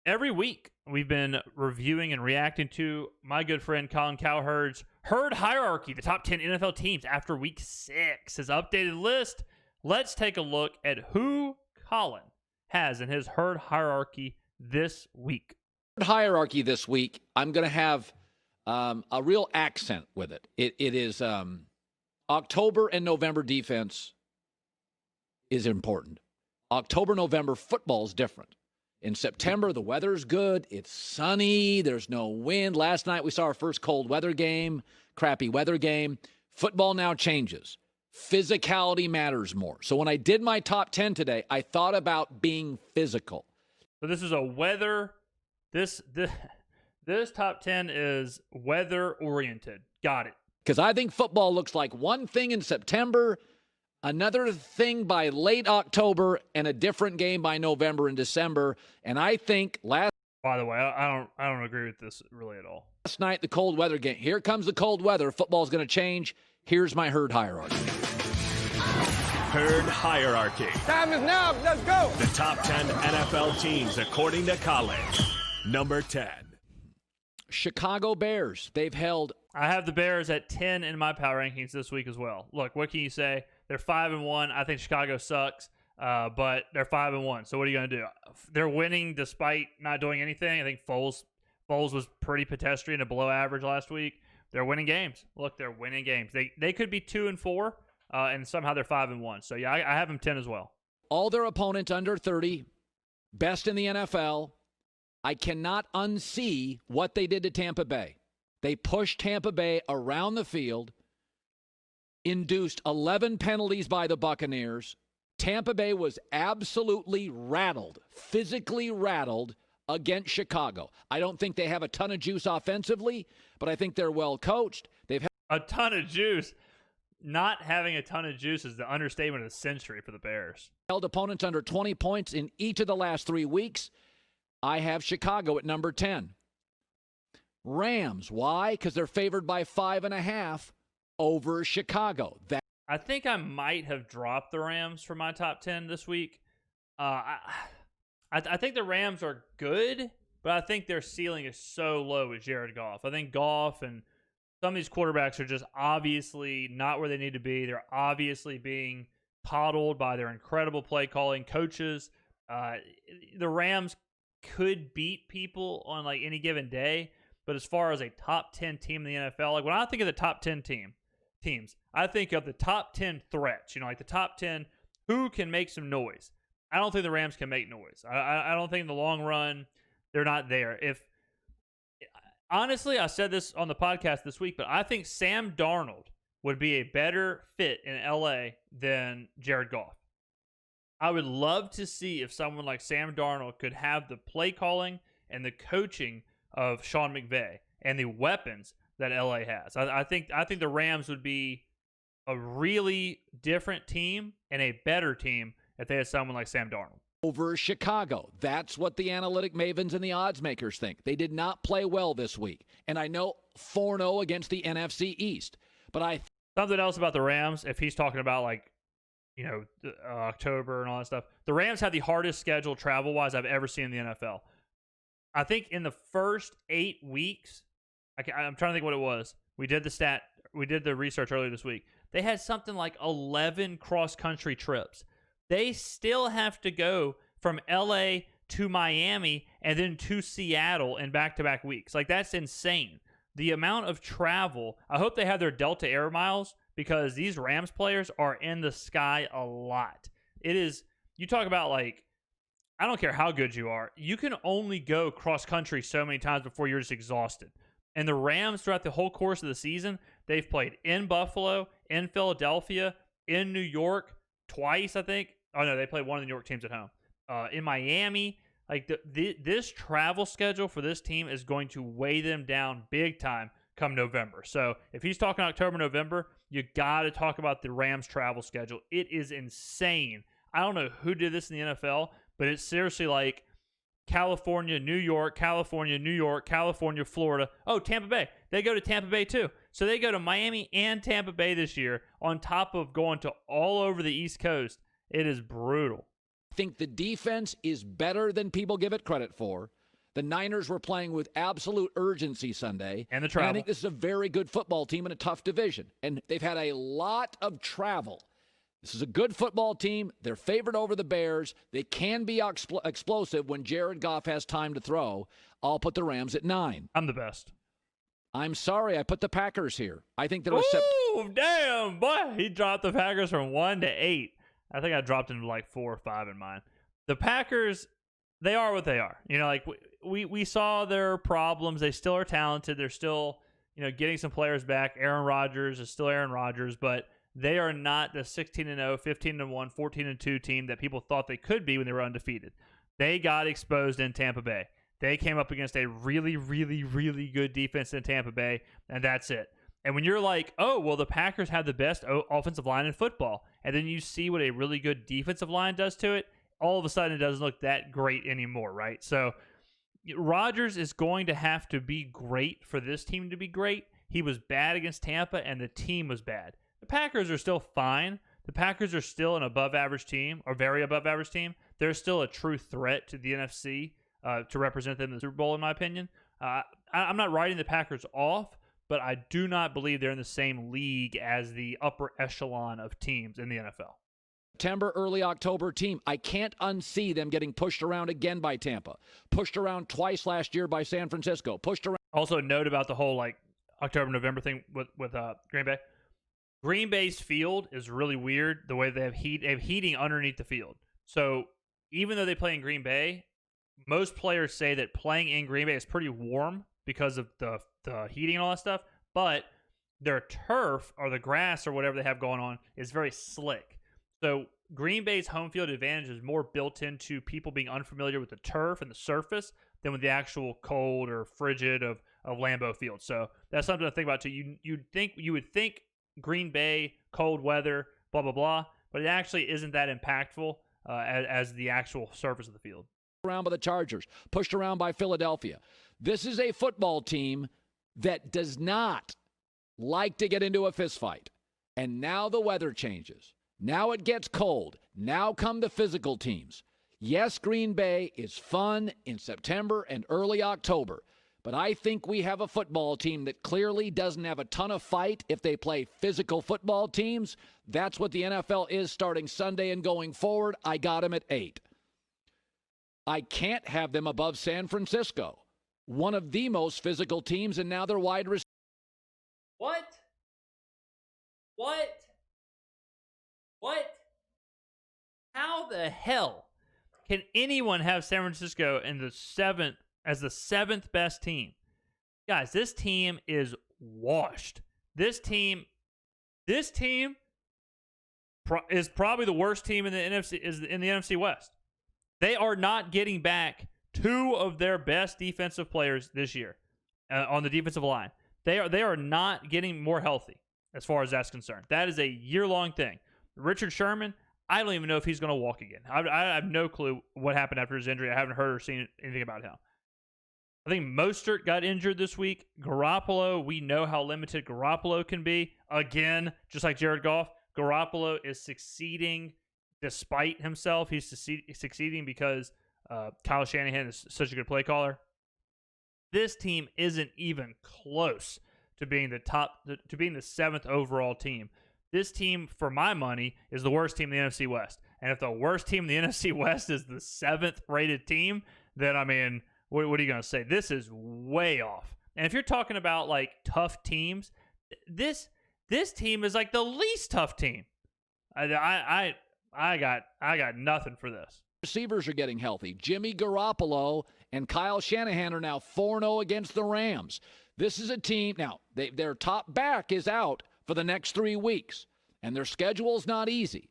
Every week, we've been reviewing and reacting to my good friend Colin Cowherd's Herd Hierarchy, the top 10 NFL teams after week 6. His updated list. Let's take a look at who Colin has in his Herd Hierarchy this week. Hierarchy this week, I'm going to have a real accent with it. It is October and November defense is important. October, November football is different. In September, the weather's good. It's sunny. There's no wind. Last night, we saw our first cold weather game, crappy weather game. Football now changes. Physicality matters more. So when I did my top 10 today, I thought about being physical. So this is a weather. This top 10 is weather-oriented. Got it. Because I think football looks like one thing in September, another thing by late October, and a different game by November and December. And I think By the way, I don't agree with this really at all. Last night, the cold weather game. Here comes the cold weather. Football's going to change. Here's my herd hierarchy. Herd hierarchy. Time is now. Let's go. The top 10 NFL teams according to Colin. Number 10. Chicago Bears. They've held. I have the Bears at 10 in my power rankings this week as well. Look, what can you say? They're 5-1. I think Chicago sucks, but they're 5-1. So what are you going to do? They're winning despite not doing anything. I think Foles was pretty pedestrian and below average last week. They're winning games. Look, they're winning games. They could be 2-4, and somehow they're 5-1. So yeah, I have them 10 as well. All their opponents under 30, best in the NFL. I cannot unsee what they did to Tampa Bay. They pushed Tampa Bay around the field, induced 11 penalties by the Buccaneers. Tampa Bay was absolutely rattled, physically rattled against Chicago. I don't think they have a ton of juice offensively, but I think they're well coached. They've had a ton of juice. Not having a ton of juice is the understatement of the century for the Bears. Held opponents under 20 points in each of the last 3 weeks. I have Chicago at number 10. Rams. Why? Because they're favored by 5.5 over Chicago. I think I might have dropped the Rams for my top 10 this week. I think the Rams are good, but I think their ceiling is so low with Jared Goff. I think Goff and some of these quarterbacks are just obviously not where they need to be. They're obviously being coddled by their incredible play calling coaches. The Rams could beat people on like any given day, but as far as a top 10 team in the NFL, like when I think of the top 10 teams, I think of the top 10 threats, like the top 10 who can make some noise. I don't think the Rams can make noise. I don't think in the long run they're not there. Honestly, I said this on the podcast this week, but I think Sam Darnold would be a better fit in LA than Jared Goff. I would love to see if someone like Sam Darnold could have the play calling and the coaching of Sean McVay and the weapons that LA has. I think the Rams would be a really different team and a better team if they had someone like Sam Darnold. Over Chicago. That's what the analytic mavens and the odds makers think. They did not play well this week. And I know 4-0 against the NFC East. But something else about the Rams, if he's talking about like, October and all that stuff. The Rams have the hardest schedule travel-wise I've ever seen in the NFL. I think in the first 8 weeks, I'm trying to think what it was. We did the research earlier this week. They had something like 11 cross-country trips. They still have to go from LA to Miami and then to Seattle in back-to-back weeks. Like, that's insane. The amount of travel. I hope they have their Delta Air Miles because these Rams players are in the sky a lot. It is, you talk about like, I don't care how good you are. You can only go cross-country so many times before you're just exhausted. And the Rams, throughout the whole course of the season, they've played in Buffalo, in Philadelphia, in New York, twice, I think. Oh, no, they played one of the New York teams at home. In Miami. Like, this travel schedule for this team is going to weigh them down big time come November. So, if he's talking October, November, you got to talk about the Rams travel schedule. It is insane. I don't know who did this in the NFL, but it's seriously like California, New York, California, Florida. Oh, Tampa Bay. They go to Tampa Bay too. So they go to Miami and Tampa Bay this year on top of going to all over the East Coast. It is brutal. I think the defense is better than people give it credit for. The Niners were playing with absolute urgency Sunday. And the travel. I think this is a very good football team in a tough division. And they've had a lot of travel. This is a good football team. They're favored over the Bears. They can be explosive when Jared Goff has time to throw. I'll put the Rams at 9. I'm the best. I'm sorry. I put the Packers here. I think they're Ooh, damn, boy. He dropped the Packers from 1 to 8. I think I dropped him to like 4 or 5 in mine. The Packers, they are what they are. You know, like we saw their problems. They still are talented. They're still, getting some players back. Aaron Rodgers is still Aaron Rodgers, but they are not the 16-0, 15-1, 14-2 team that people thought they could be when they were undefeated. They got exposed in Tampa Bay. They came up against a really, really, really good defense in Tampa Bay, and that's it. And when you're like, oh, well, the Packers have the best offensive line in football, and then you see what a really good defensive line does to it, all of a sudden it doesn't look that great anymore, right? So Rodgers is going to have to be great for this team to be great. He was bad against Tampa, and the team was bad. The Packers are still fine. The Packers are still an above-average team, or very above-average team. They're still a true threat to the NFC. To represent them in the Super Bowl, in my opinion. I'm not writing the Packers off, but I do not believe they're in the same league as the upper echelon of teams in the NFL. September, early October team. I can't unsee them getting pushed around again by Tampa. Pushed around twice last year by San Francisco. Pushed around. Also, note about the whole October, November thing with Green Bay. Green Bay's field is really weird. The way they have heating underneath the field. So even though they play in Green Bay, most players say that playing in Green Bay is pretty warm because of the heating and all that stuff, but their turf or the grass or whatever they have going on is very slick. So Green Bay's home field advantage is more built into people being unfamiliar with the turf and the surface than with the actual cold or frigid of Lambeau Field. So that's something to think about too. You would think Green Bay, cold weather, blah, blah, blah, but it actually isn't that impactful as the actual surface of the field. Around by the Chargers, pushed around by Philadelphia. This is a football team that does not like to get into a fist fight. And now the weather changes. Now it gets cold. Now come the physical teams. Yes, Green Bay is fun in September and early October, but I think we have a football team that clearly doesn't have a ton of fight if they play physical football teams. That's what the NFL is starting Sunday and going forward. I got them at 8. I can't have them above San Francisco, one of the most physical teams, and now they're wide receivers. What? How the hell can anyone have San Francisco in the 7th as the 7th best team? Guys, this team is washed. This team is probably the worst team in the NFC West. They are not getting back 2 of their best defensive players this year on the defensive line. They are not getting more healthy as far as that's concerned. That is a year-long thing. Richard Sherman, I don't even know if he's going to walk again. I have no clue what happened after his injury. I haven't heard or seen anything about him. I think Mostert got injured this week. Garoppolo, we know how limited Garoppolo can be. Again, just like Jared Goff, Garoppolo is succeeding despite himself. He's succeeding because Kyle Shanahan is such a good play caller. This team isn't even close to being the 7th overall team. This team, for my money, is the worst team in the NFC West. And if the worst team in the NFC West is the 7th rated team, then I mean, what are you going to say? This is way off. And if you're talking about like tough teams, this team is like the least tough team. I got nothing for this. Receivers are getting healthy. Jimmy Garoppolo and Kyle Shanahan are now 4-0 against the Rams. This is a team, now, their top back is out for the next 3 weeks, and their schedule's not easy.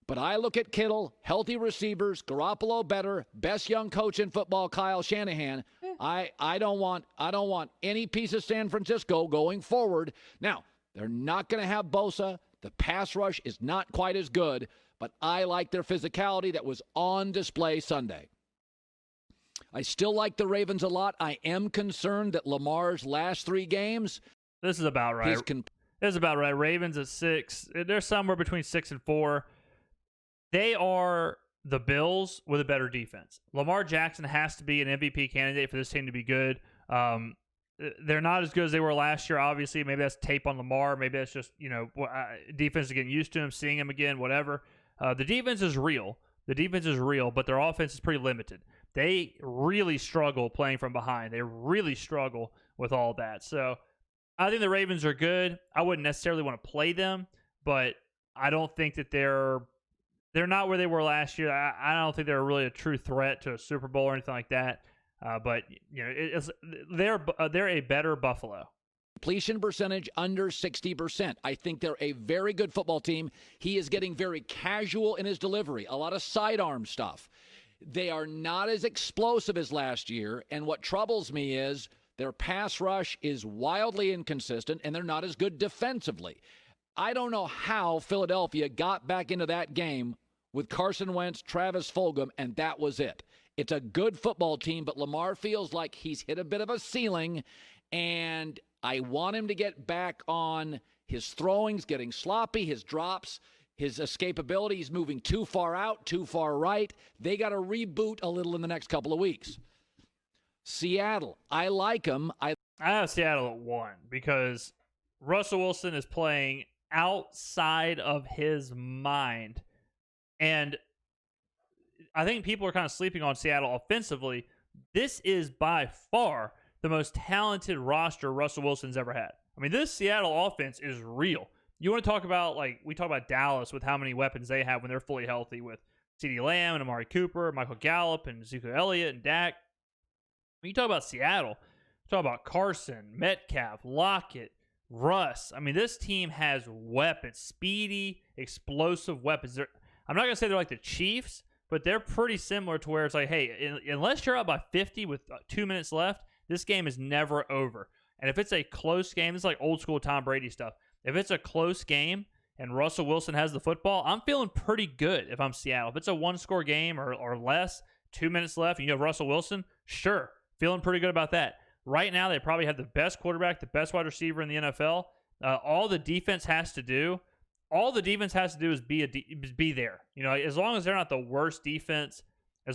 But I look at Kittle, healthy receivers, Garoppolo better, best young coach in football, Kyle Shanahan. I don't want any piece of San Francisco going forward. Now, they're not going to have Bosa. The pass rush is not quite as good, but I like their physicality that was on display Sunday. I still like the Ravens a lot. I am concerned that Lamar's last 3 games. This is about right. This is about right. Ravens at 6. They're somewhere between 6 and 4. They are the Bills with a better defense. Lamar Jackson has to be an MVP candidate for this team to be good. They're not as good as they were last year, obviously. Maybe that's tape on Lamar. Maybe that's just, defense is getting used to him, seeing him again, whatever. The defense is real. But their offense is pretty limited. They really struggle playing from behind. They really struggle with all that. So I think the Ravens are good. I wouldn't necessarily want to play them, but I don't think that they're not where they were last year. I don't think they're really a true threat to a Super Bowl or anything like that. But they're a better Buffalo. Completion percentage under 60%. I think they're a very good football team. He is getting very casual in his delivery, a lot of sidearm stuff. They are not as explosive as last year, and what troubles me is their pass rush is wildly inconsistent, and they're not as good defensively. I don't know how Philadelphia got back into that game with Carson Wentz, Travis Fulgham, and that was it. It's a good football team, but Lamar feels like he's hit a bit of a ceiling, and I want him to get back on his throwings, getting sloppy, his drops, his escapability. He's moving too far out, too far right. They got to reboot a little in the next couple of weeks. Seattle, I like them. I have Seattle at 1 because Russell Wilson is playing outside of his mind. And I think people are kind of sleeping on Seattle offensively. This is by far the most talented roster Russell Wilson's ever had. I mean, this Seattle offense is real. You want to talk about, we talk about Dallas with how many weapons they have when they're fully healthy with CeeDee Lamb and Amari Cooper, Michael Gallup, and Ezekiel Elliott and Dak. When you talk about Seattle, you talk about Carson, Metcalf, Lockett, Russ. I mean, this team has weapons, speedy, explosive weapons. I'm not going to say they're like the Chiefs, but they're pretty similar to where it's like, hey, unless you're up by 50 with 2 minutes left, this game is never over. And if it's a close game, it's like old school Tom Brady stuff. If it's a close game and Russell Wilson has the football, I'm feeling pretty good if I'm Seattle. If it's a one-score game or less, 2 minutes left, and you have Russell Wilson, sure, feeling pretty good about that. Right now, they probably have the best quarterback, the best wide receiver in the NFL. All the defense has to do is be there. As long as they're not the worst defense, in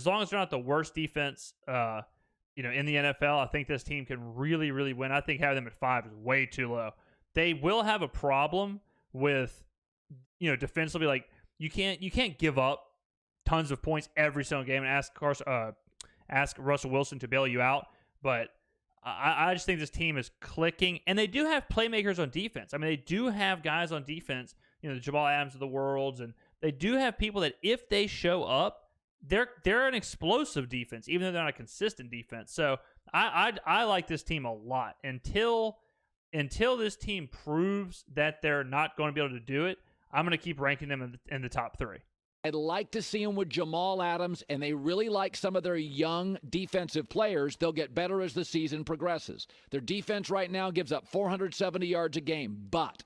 the NFL, I think this team can really, really win. I think having them at 5 is way too low. They will have a problem with, defensively. Like you can't give up tons of points every single game and ask Russell Wilson to bail you out. But I just think this team is clicking, and they do have playmakers on defense. I mean, they do have guys on defense, the Jamal Adams of the worlds, and they do have people that if they show up, they're an explosive defense, even though they're not a consistent defense. So I like this team a lot until this team proves that they're not going to be able to do it. I'm going to keep ranking them in the top 3. I'd like to see them with Jamal Adams, and they really like some of their young defensive players. They'll get better as the season progresses. Their defense right now gives up 470 yards a game, but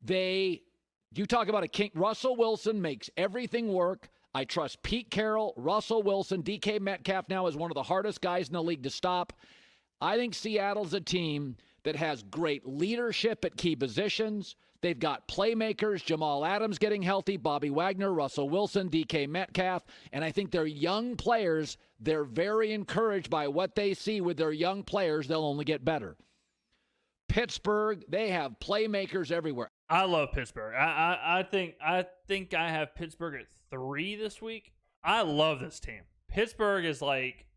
you talk about a king. Russell Wilson makes everything work. I trust Pete Carroll, Russell Wilson, DK Metcalf now is one of the hardest guys in the league to stop. I think Seattle's a team that has great leadership at key positions. They've got playmakers, Jamal Adams getting healthy, Bobby Wagner, Russell Wilson, DK Metcalf, and I think their young players, they're very encouraged by what they see with their young players. They'll only get better. Pittsburgh, they have playmakers everywhere. I love Pittsburgh. I think I have Pittsburgh at 3 this week. I love this team. Pittsburgh is like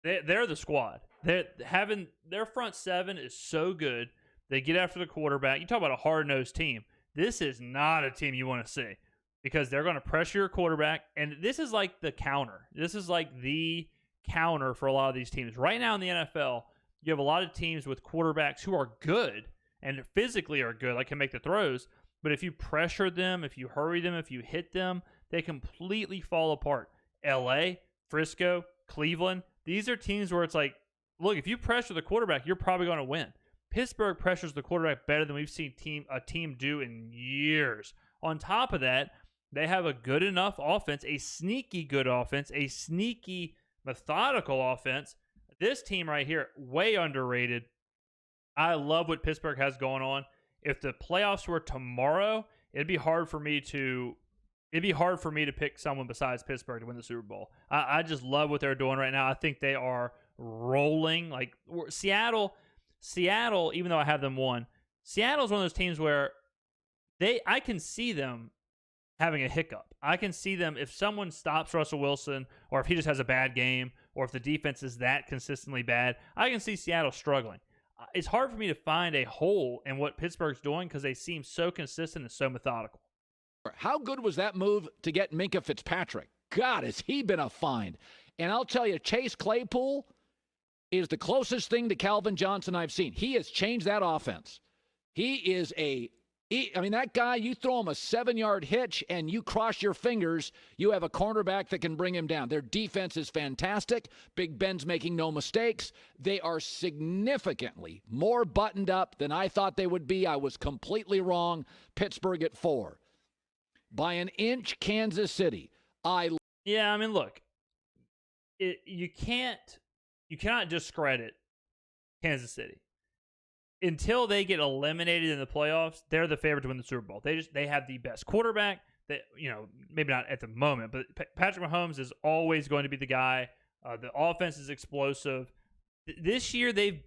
they're the squad. Their front 7 is so good. They get after the quarterback. You talk about a hard-nosed team. This is not a team you want to see because they're going to pressure your quarterback, and this is like the counter. This is like the counter for a lot of these teams. Right now in the NFL, you have a lot of teams with quarterbacks who are good and physically are good, like can make the throws, but if you pressure them, if you hurry them, if you hit them, they completely fall apart. LA, Frisco, Cleveland, these are teams where it's like, look, if you pressure the quarterback, you're probably going to win. Pittsburgh pressures the quarterback better than we've seen a team do in years. On top of that, they have a good enough offense, a sneaky good offense, a sneaky methodical offense. This team right here, way underrated. I love what Pittsburgh has going on. If the playoffs were tomorrow, it'd be hard for me to it'd be hard for me to pick someone besides Pittsburgh to win the Super Bowl. I just love what they're doing right now. I think they are rolling. Like Seattle, even though I have them one, Seattle's one of those teams where I can see them having a hiccup. I can see them, if someone stops Russell Wilson, or if he just has a bad game, or if the defense is that consistently bad, I can see Seattle struggling. It's hard for me to find a hole in what Pittsburgh's doing because they seem so consistent and so methodical. How good was that move to get Minkah Fitzpatrick? God, has he been a find. And I'll tell you, Chase Claypool is the closest thing to Calvin Johnson I've seen. He has changed that offense. He is that guy, you throw him a 7-yard hitch and you cross your fingers, you have a cornerback that can bring him down. Their defense is fantastic. Big Ben's making no mistakes. They are significantly more buttoned up than I thought they would be. I was completely wrong. Pittsburgh at 4. By an inch, Kansas City. Yeah, I mean, look, you cannot discredit Kansas City. Until they get eliminated in the playoffs, they're the favorite to win the Super Bowl. They have the best quarterback. That, maybe not at the moment, but Patrick Mahomes is always going to be the guy. The offense is explosive. This year they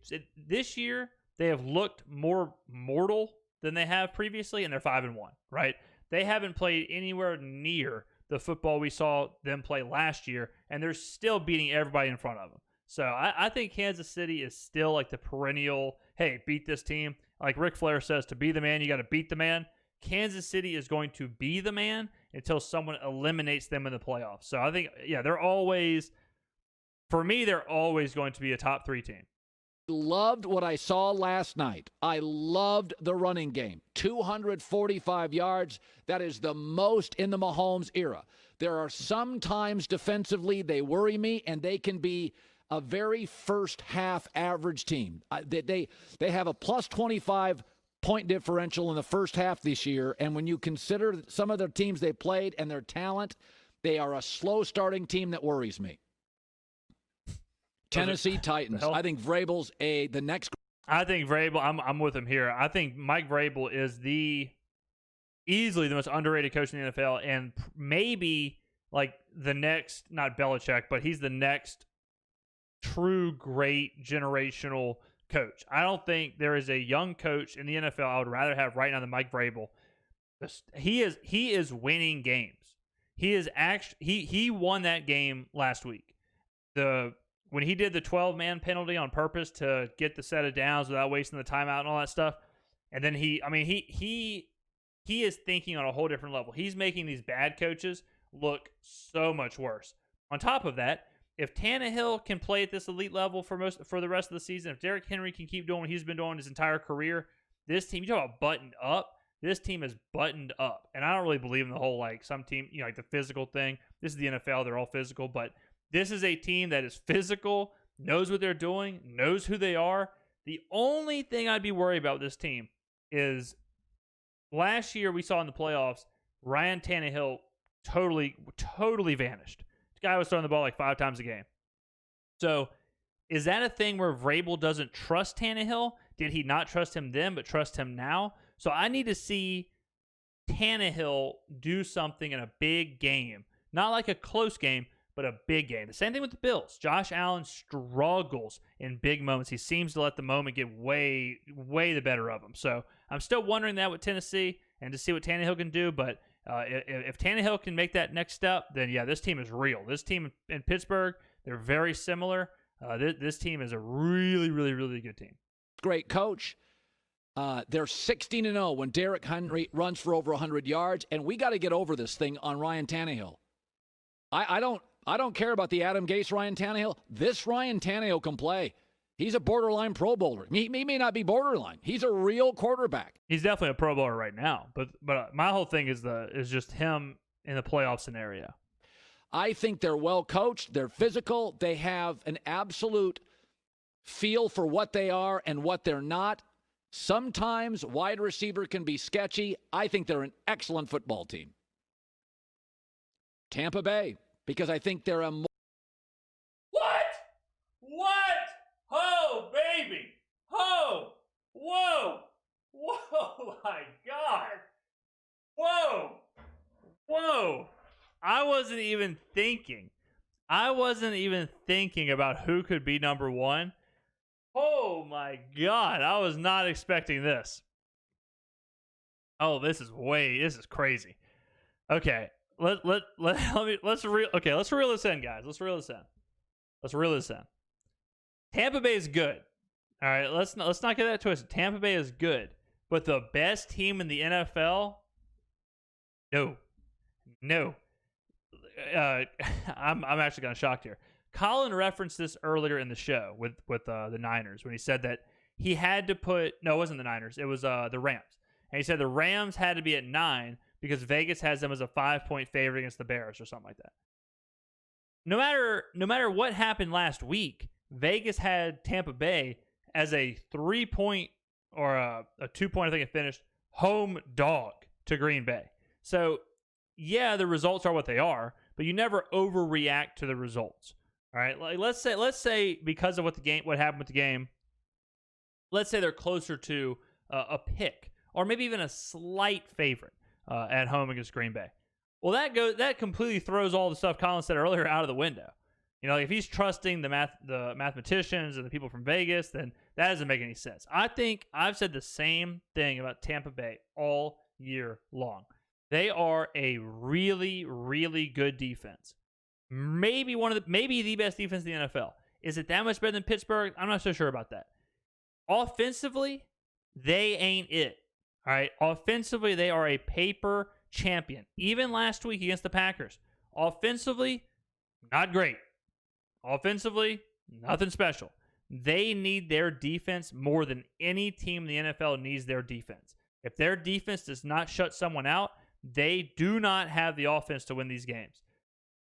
have looked more mortal than they have previously, and they're 5-1. Right? They haven't played anywhere near the football we saw them play last year, and they're still beating everybody in front of them. So I think Kansas City is still like the perennial, hey, beat this team. Like Ric Flair says, to be the man, you got to beat the man. Kansas City is going to be the man until someone eliminates them in the playoffs. So I think, they're always going to be a top 3 team. Loved what I saw last night. I loved the running game. 245 yards. That is the most in the Mahomes era. There are some times defensively they worry me, and they can be a very first half average team. They have a plus 25 point differential in the first half this year. And when you consider some of the teams they played and their talent, they are a slow starting team that worries me. Tennessee Titans. I think Vrabel's the next. I think Vrabel, I'm with him here. I think Mike Vrabel is easily the most underrated coach in the NFL, and maybe like the next, not Belichick, but he's the next true great generational coach. I don't think there is a young coach in the NFL I would rather have right now than Mike Vrabel. He is winning games. He won that game last week. When he did the 12-man penalty on purpose to get the set of downs without wasting the timeout and all that stuff, and then he is thinking on a whole different level. He's making these bad coaches look so much worse. On top of that, if Tannehill can play at this elite level for the rest of the season, if Derrick Henry can keep doing what he's been doing his entire career, this team, you talk about buttoned up, this team is buttoned up. And I don't really believe in the whole, like, some team, like the physical thing. This is the NFL, they're all physical, but this is a team that is physical, knows what they're doing, knows who they are. The only thing I'd be worried about with this team is last year we saw in the playoffs, Ryan Tannehill totally vanished. Guy was throwing the ball like 5 times a game. So is that a thing where Vrabel doesn't trust Tannehill? Did he not trust him then but trust him now? So I need to see Tannehill do something in a big game. Not like a close game, but a big game. The same thing with the Bills. Josh Allen struggles in big moments. He seems to let the moment get way the better of him. So I'm still wondering that with Tennessee and to see what Tannehill can do, but if Tannehill can make that next step, then this team is real. This team in Pittsburgh, they're very similar. This team is a really, really, really good team. Great coach. They're 16-0 when Derrick Henry runs for over 100 yards, and we got to get over this thing on Ryan Tannehill. I don't care about the Adam Gase Ryan Tannehill. This Ryan Tannehill can play. He's a borderline Pro Bowler. He may not be borderline. He's a real quarterback. He's definitely a Pro Bowler right now. But my whole thing is just him in the playoff scenario. I think they're well coached. They're physical. They have an absolute feel for what they are and what they're not. Sometimes wide receiver can be sketchy. I think they're an excellent football team. Tampa Bay, because I think they're a more... What? Oh, baby. Oh. Whoa. Whoa, my God. Whoa. wasn't even thinking. About who could be number one. Oh my God, I was not expecting this. Oh, this is crazy. Okay, let's reel this in, guys. Let's reel this in. Tampa Bay is good. All right, let's not get that twisted. Tampa Bay is good, but the best team in the NFL? No. I'm actually kind of shocked here. Colin referenced this earlier in the show with the Niners when he said that he had to put – no, it wasn't the Niners. It was the Rams. And he said the Rams had to be at 9 because Vegas has them as a 5-point favorite against the Bears or something like that. No matter what happened last week, Vegas had Tampa Bay as a 3-point or a 2-point, I think it finished, home dog to Green Bay. So, yeah, the results are what they are, but you never overreact to the results. All right, like let's say because of what happened with the game, let's say they're closer to a pick or maybe even a slight favorite at home against Green Bay. Well, that completely throws all the stuff Colin said earlier out of the window. You know, if he's trusting the mathematicians and the people from Vegas, then that doesn't make any sense. I think I've said the same thing about Tampa Bay all year long. They are a really, really good defense. Maybe the best defense in the NFL. Is it that much better than Pittsburgh? I'm not so sure about that. Offensively, they ain't it. All right. Offensively, they are a paper champion. Even last week against the Packers. Offensively, not great. Offensively, nothing special. They need their defense more than any team in the NFL needs their defense. If their defense does not shut someone out, they do not have the offense to win these games.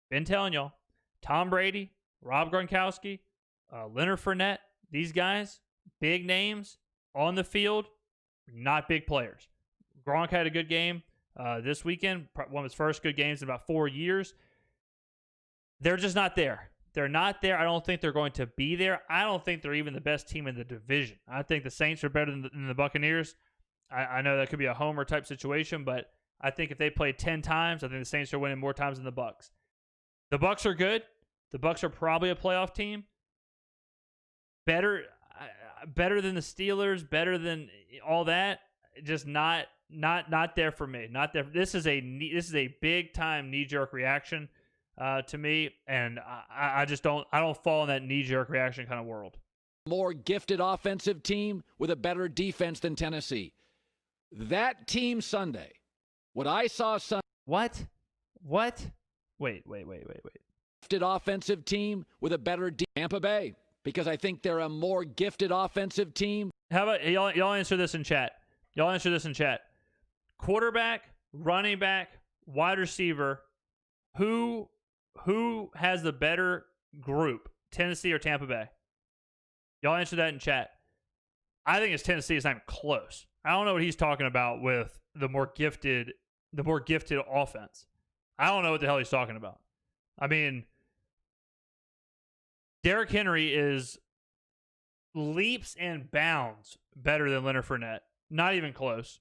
Been telling y'all, Tom Brady, Rob Gronkowski, Leonard Fournette, these guys, big names on the field, not big players. Gronk had a good game this weekend, one of his first good games in about 4 years. They're just not there. They're not there. I don't think they're going to be there. I don't think they're even the best team in the division. I think the Saints are better than the Buccaneers. I know that could be a homer type situation, but I think if they play 10 times, I think the Saints are winning more times than the Bucs. The Bucs are good. The Bucs are probably a playoff team. Better than the Steelers, better than all that. Just not there for me. Not there. This is a big time knee jerk reaction to me, and I don't fall in that knee jerk reaction kind of world. More gifted offensive team with a better defense than Tennessee. That team Sunday, what I saw Sunday. What? Wait. Gifted offensive team with a better Tampa Bay, because I think they're a more gifted offensive team. How about y'all answer this in chat? Quarterback, running back, wide receiver, who has the better group, Tennessee or Tampa Bay? Y'all answer that in chat. I think it's Tennessee. It's not even close. I don't know what he's talking about with the more gifted offense. I don't know what the hell he's talking about. I mean, Derrick Henry is leaps and bounds better than Leonard Fournette. Not even close.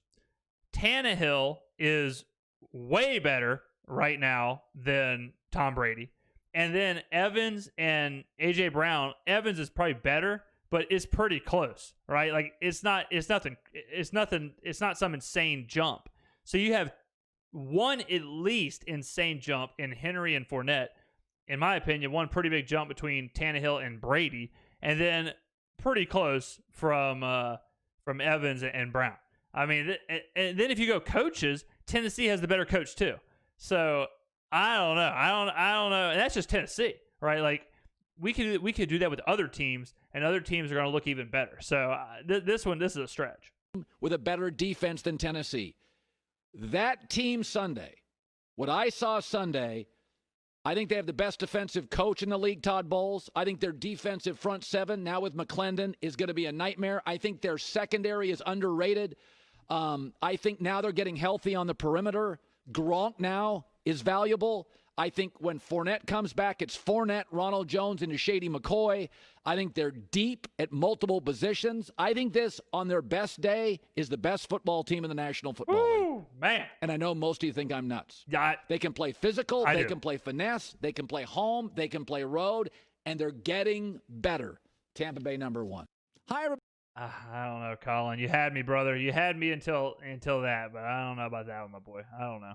Tannehill is way better right now than Tom Brady. And then Evans and A.J. Brown. Evans is probably better, but it's pretty close, right? Like it's not some insane jump. So you have one at least insane jump in Henry and Fournette. In my opinion, one pretty big jump between Tannehill and Brady, and then pretty close from Evans and Brown. I mean, and then if you go coaches, Tennessee has the better coach too. So I don't know. I don't know. And that's just Tennessee, right? Like we could do that with other teams, and other teams are going to look even better. So this is a stretch. With a better defense than Tennessee. That team Sunday, what I saw Sunday, I think they have the best defensive coach in the league, Todd Bowles. I think their defensive front seven, now with McClendon, is going to be a nightmare. I think their secondary is underrated. I think now they're getting healthy on the perimeter. Gronk now is valuable. I think when Fournette comes back, it's Fournette, Ronald Jones, and Shady McCoy. I think they're deep at multiple positions. I think this, on their best day, is the best football team in the National Football League. Ooh, man. And I know most of you think I'm nuts. Yeah, They can play physical. I They do. can play finesse. They can play home. They can play road. And they're getting better. Tampa Bay #1. Hi, everybody. I don't know, Colin. You had me, brother. You had me until that, but I don't know about that one, my boy. I don't know.